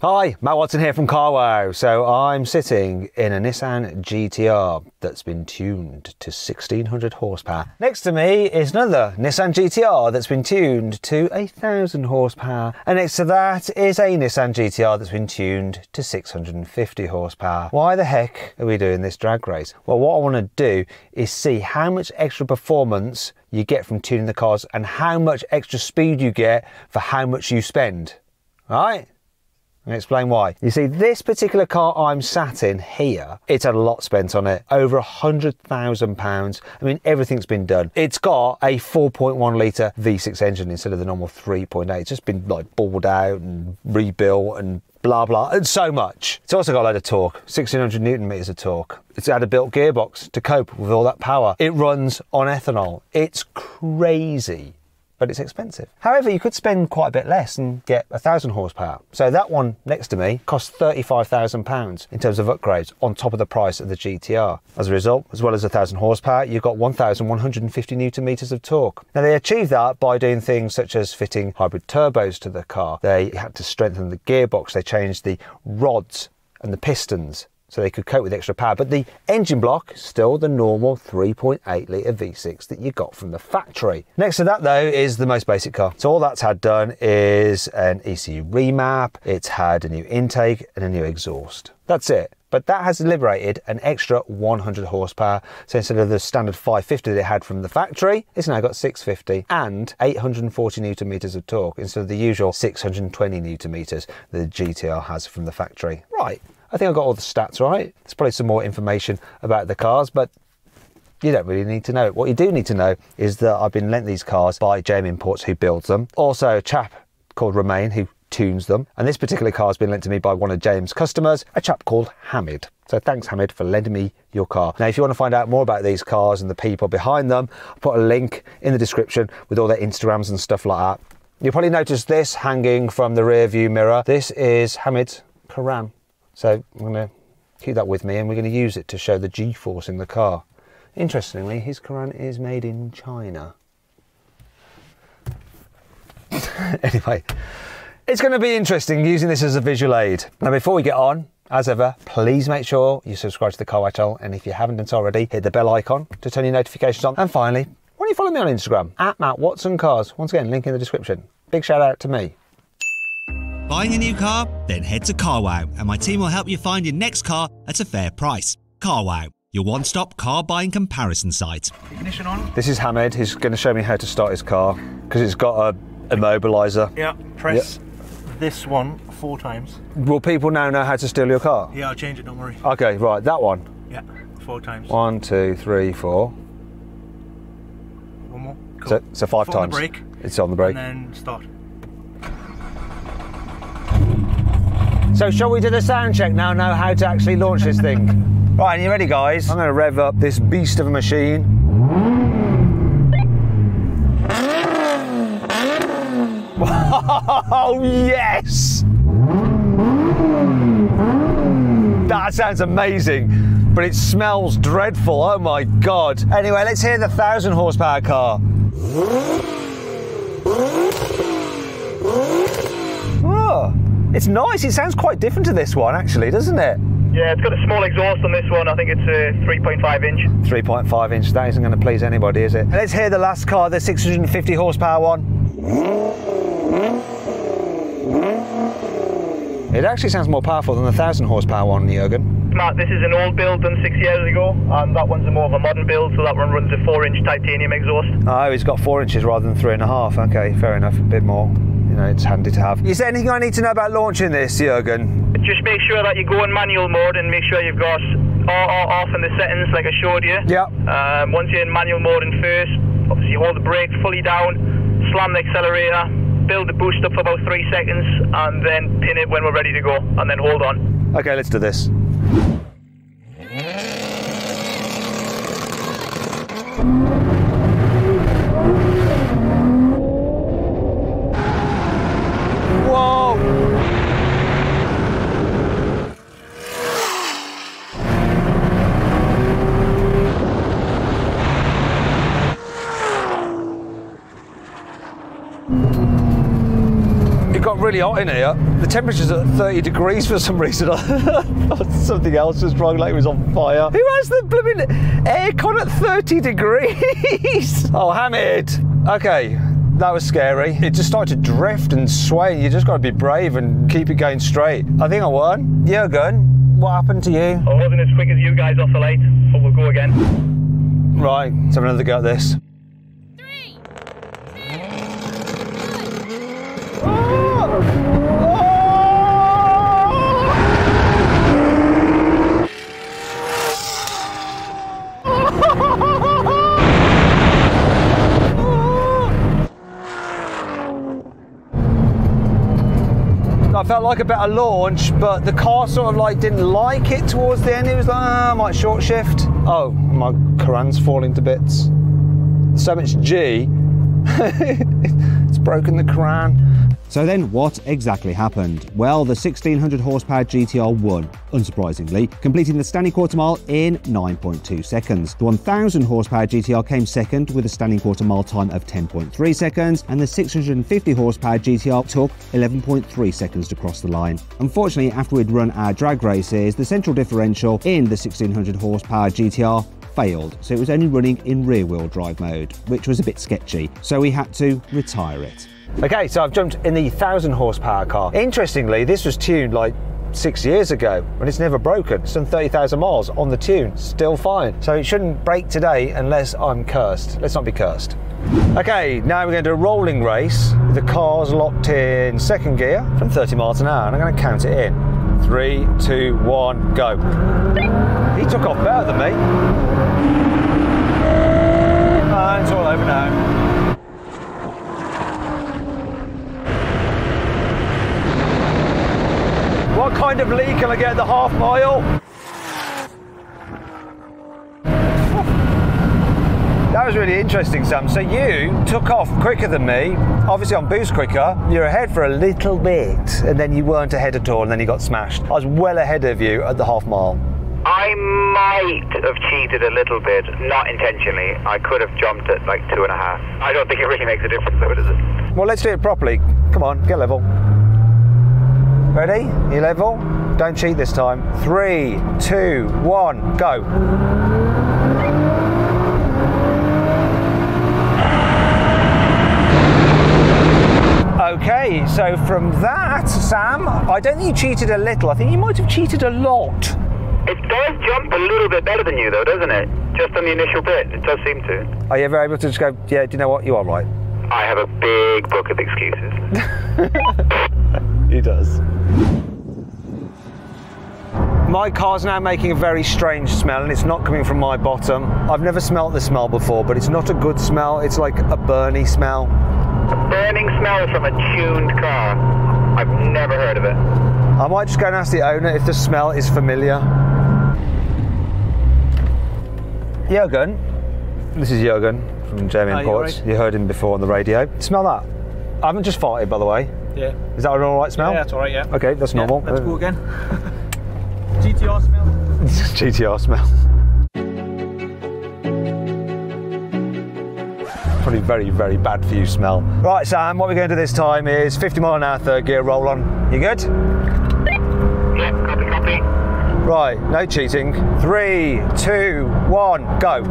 Hi, Matt Watson here from Carwow. So I'm sitting in a Nissan GTR that's been tuned to 1600 horsepower. Next to me is another Nissan GTR that's been tuned to 1000 horsepower. And next to that is a Nissan GTR that's been tuned to 650 horsepower. Why the heck are we doing this drag race? Well, what I want to do is see how much extra performance you get from tuning the cars and how much extra speed you get for how much you spend. Right? I'll explain why. You see, this particular car I'm sat in here, it's had a lot spent on it, over £100,000. I mean, everything's been done. It's got a 4.1 litre V6 engine instead of the normal 3.8. It's just been like balled out and rebuilt and blah, blah, and so much. It's also got a load of torque, 1600 Newton meters of torque. It's had a built gearbox to cope with all that power. It runs on ethanol. It's crazy, but it's expensive. However, you could spend quite a bit less and get 1000 horsepower. So that one next to me costs £35,000 in terms of upgrades on top of the price of the GTR. As a result, as well as 1000 horsepower, you've got 1150 Newton meters of torque. Now they achieved that by doing things such as fitting hybrid turbos to the car. They had to strengthen the gearbox. They changed the rods and the pistons so they could cope with extra power. But the engine block is still the normal 3.8 litre V6 that you got from the factory. Next to that though is the most basic car. So all that's had done is an ECU remap, it's had a new intake and a new exhaust. That's it. But that has liberated an extra 100 horsepower. So instead of the standard 550 that it had from the factory, it's now got 650 and 840 Newton meters of torque instead of the usual 620 Newton meters that the GTR has from the factory. Right. I think I got all the stats right. There's probably some more information about the cars, but you don't really need to know. What you do need to know is that I've been lent these cars by JM Imports, who builds them. Also a chap called Romain who tunes them. And this particular car has been lent to me by one of JM's customers, a chap called Hamid. So thanks Hamid for lending me your car. Now if you want to find out more about these cars and the people behind them, I'll put a link in the description with all their Instagrams and stuff like that. You'll probably notice this hanging from the rear view mirror. This is Hamid's Carwow. So I'm going to keep that with me and we're going to use it to show the G-force in the car. Interestingly, his Carwow is made in China. Anyway, it's going to be interesting using this as a visual aid. Now before we get on, as ever, please make sure you subscribe to the Carwow channel, and if you haven't done so already, hit the bell icon to turn your notifications on. And finally, why don't you follow me on Instagram, @MattWatsonCars. Once again, link in the description. Big shout out to me. Buying a new car? Then head to Carwow and my team will help you find your next car at a fair price. Carwow, your one-stop car buying comparison site. Ignition on. This is Hamid. He's going to show me how to start his car because it's got a immobiliser. Yeah, press this one 4 times. Will people now know how to steal your car? Yeah, I'll change it, don't worry. Okay, right, that one. Yeah, 4 times. 1, 2, 3, 4. One more. Cool. So 5 times. On the brake. It's on the brake. And then start. So shall we do the sound check now, know how to actually launch this thing? Right, are you ready guys? I'm going to rev up this beast of a machine. Oh yes! That sounds amazing, but it smells dreadful, oh my god. Anyway, let's hear the 1000 horsepower car. Oh. It's nice, it sounds quite different to this one actually, doesn't it? Yeah, it's got a small exhaust on this one. I think it's a 3.5 inch. 3.5 inch, that isn't going to please anybody, is it? Let's hear the last car, the 650 horsepower one. It actually sounds more powerful than the 1000 horsepower one, Jürgen. Matt, this is an old build done 6 years ago, and that one's a more of a modern build, so that one runs a 4-inch titanium exhaust. Oh, it's got 4 inches rather than 3.5. Okay, fair enough, a bit more. You know, it's handy to have. Is there anything I need to know about launching this, Jürgen? Just make sure that you go in manual mode and make sure you've got RR off in the settings like I showed you. Yeah. Once you're in manual mode in first, obviously hold the brake fully down, slam the accelerator, build the boost up for about 3 seconds, and then pin it when we're ready to go, and then hold on. Okay, let's do this. Whoa! really hot in here. The temperature's at 30 degrees for some reason. I thought something else was wrong, like it was on fire. Who has the blooming aircon at 30 degrees? Oh, Hamid. Okay, that was scary. It just started to drift and sway. You just got to be brave and keep it going straight. I think I won. Jürgen, what happened to you? I wasn't as quick as you guys off the light, but we'll go again. Right, let's have another go at this. 3, 2, 1. I felt like a better launch, but the car sort of like didn't like it towards the end. It was like, I might short shift. Oh, my Quran's falling to bits. So much G, it's broken the Quran. So then what exactly happened? Well, the 1600 horsepower GTR won, unsurprisingly, completing the standing quarter mile in 9.2 seconds. The 1000 horsepower GTR came second with a standing quarter mile time of 10.3 seconds, and the 650 horsepower GTR took 11.3 seconds to cross the line. Unfortunately, after we'd run our drag races, the central differential in the 1600 horsepower GTR failed, so it was only running in rear-wheel drive mode, which was a bit sketchy, so we had to retire it. Okay, so I've jumped in the 1000 horsepower car. Interestingly, this was tuned like 6 years ago, and it's never broken. It's done 30,000 miles on the tune, still fine. So it shouldn't break today unless I'm cursed. Let's not be cursed. Okay, now we're going to do a rolling race. The car's locked in second gear from 30 miles an hour, and I'm going to count it in. 3, 2, 1, go. He took off better than me. It's all over now. What kind of lead can I get at the half mile? That was really interesting, Sam. So you took off quicker than me, obviously on boost quicker. You're ahead for a little bit, and then you weren't ahead at all, and then you got smashed. I was well ahead of you at the half mile. I might have cheated a little bit, not intentionally. I could have jumped at like 2.5. I don't think it really makes a difference though, does it? Well, let's do it properly. Come on, get level. Ready? You level? Don't cheat this time. 3, 2, 1, go. Okay, so from that, Sam, I don't think you cheated a little. I think you might have cheated a lot. It does jump a little bit better than you though, doesn't it? Just on the initial bit, it does seem to. Are you ever able to just go, yeah, do you know what? You are right. I have a big book of excuses. He does. My car's now making a very strange smell, and it's not coming from my bottom. I've never smelt this smell before, but it's not a good smell. It's like a burny smell. A burning smell from a tuned car. I've never heard of it. I might just go and ask the owner if the smell is familiar. Jürgen, this is Jürgen from Jamie Imports. Right? You heard him before on the radio. Smell that. I haven't just farted, by the way. Yeah. Is that an alright smell? Yeah, that's alright, yeah. Okay, that's normal. Let's go again. GTR smell. GTR smell. Probably very, very bad for you smell. Right, Sam, what we're going to do this time is 50 mile an hour third gear roll on. You good? Yeah, copy. Right, no cheating. 3, 2, 1, go.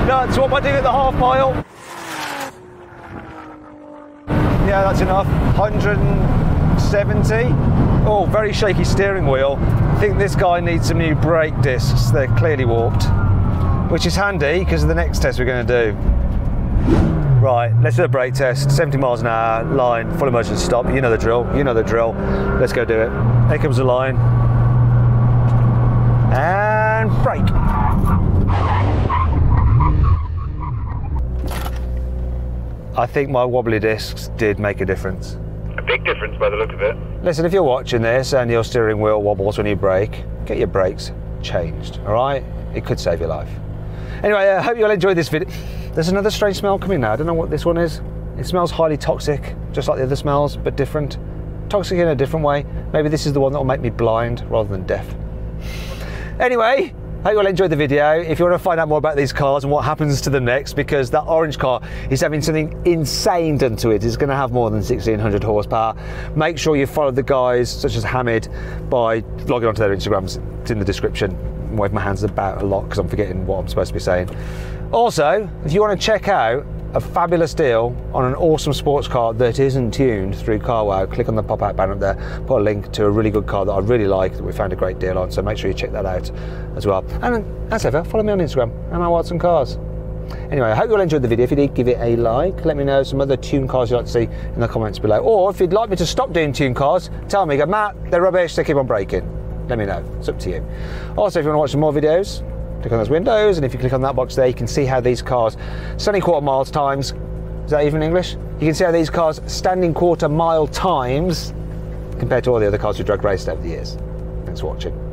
Nuts, what am I doing at the half mile? Yeah, that's enough. 170. Oh, very shaky steering wheel. I think this guy needs some new brake discs. They're clearly warped, which is handy because of the next test we're going to do. Right, let's do a brake test. 70 miles an hour, line, full emergency stop. You know the drill. You know the drill. Let's go do it. Here comes the line. And brake. I think my wobbly discs did make a difference. A big difference by the look of it. Listen, if you're watching this and your steering wheel wobbles when you brake, get your brakes changed, all right? It could save your life. Anyway, I hope you'll enjoy this video. There's another strange smell coming now. I don't know what this one is. It smells highly toxic, just like the other smells, but different. Toxic in a different way. Maybe this is the one that will make me blind rather than deaf. Anyway, I hope you all enjoyed the video. If you want to find out more about these cars and what happens to them next, because that orange car is having something insane done to it, it's going to have more than 1600 horsepower. Make sure you follow the guys such as Hamid by logging onto their Instagrams. It's in the description. I'm waving my hands about a lot because I'm forgetting what I'm supposed to be saying. Also, if you want to check out a fabulous deal on an awesome sports car that isn't tuned through Carwow, click on the pop-out banner up there, put a link to a really good car that I really like, that we found a great deal on, so make sure you check that out as well. And as ever, follow me on Instagram, @Watson Cars. Anyway, I hope you all enjoyed the video. If you did, give it a like. Let me know some other tuned cars you'd like to see in the comments below. Or if you'd like me to stop doing tuned cars, tell me, go, Matt, they're rubbish, they keep on breaking. Let me know, it's up to you. Also, if you want to watch some more videos, click on those windows, and if you click on that box there, you can see how these cars, standing quarter miles times, is that even English? You can see how these cars standing quarter mile times compared to all the other cars we drag raced over the years. Thanks for watching.